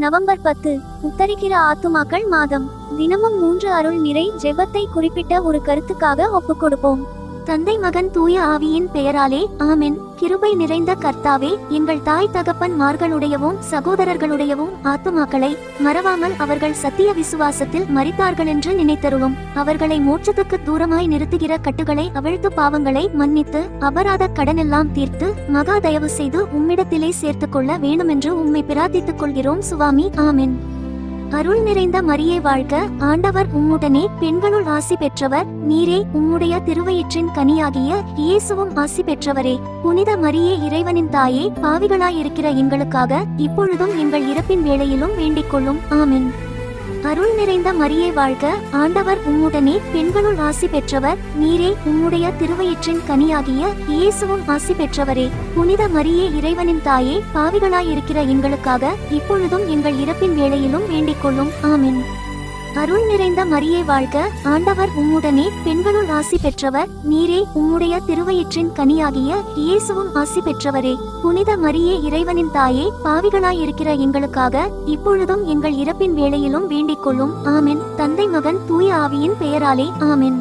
November 10 உத்தரிக்கிற ஆத்துமாக்கள் மாதம். தினமும் 3 அருள் நிறை ஜெபத்தை குறிப்பிட்ட ஒரு கருத்துக்காக ஒப்புக்கொடுப்போம். தந்தை மகன் தூய ஆவியின் பெயராலே ஆமென். கிருபை நிறைந்த கர்த்தாவே, எங்கள் தாய் தகப்பன் மார்களுடையவும் சகோதரர்களுடையவும் ஆத்துமாக்களை மறவாமல் அவர்கள் சத்திய விசுவாசத்தில் மரித்தார்களென்று நினைத்தருளும். அவர்களை மோட்சத்துக்கு தூரமாய் நிறுத்துகிற கட்டுகளை அவிழ்த்து பாவங்களை மன்னித்து அபராத கடனெல்லாம் தீர்த்து மகா தயவு செய்து உம்மிடத்திலே சேர்த்து கொள்ள வேண்டுமென்று உம்மை பிரார்த்தித்துக் கொள்கிறோம் சுவாமி. ஆமென். அருள் நிறைந்த மரியே வாழ்க, ஆண்டவர் உம்முடனே, பெண்களுள் ஆசி பெற்றவர் நீரே. உம்முடைய திருவயிற்றின் கனியாகிய இயேசுவும் ஆசி பெற்றவரே. புனித மரியே, இறைவனின் தாயே, பாவிகளாயிருக்கிற எங்களுக்காக இப்பொழுதும் எங்கள் இறப்பின் வேளையிலும் வேண்டிக் கொள்ளும். ஆமென். அருள் நிறைந்த மரியே வாழ்க, ஆண்டவர் உம்முடனே, பெண்களுள் ஆசி பெற்றவர் நீரே. உம்முடைய திருவயிற்றின் கனியாகிய இயேசுவும் ஆசி பெற்றவரே. புனித மரியே, இறைவனின் தாயே, பாவிகளாயிருக்கிற எங்களுக்காக இப்பொழுதும் எங்கள் இறப்பின் வேளையிலும் வேண்டிக் கொள்ளும். ஆமென். அருள் நிறைந்த மரியே வாழ்க, ஆண்டவர் உம்முடனே, பெண்களுள் ஆசி பெற்றவர் நீரே. உம்முடைய திருவயிற்றின் கனியாகிய இயேசுவும் ஆசி பெற்றவரே. புனித மரியே, இறைவனின் தாயே, பாவிகளாயிருக்கிற எங்களுக்காக இப்பொழுதும் எங்கள் இறப்பின் வேளையிலும் வேண்டிக் கொள்ளும். ஆமென். தந்தை மகன் தூய ஆவியின் பெயராலே ஆமென்.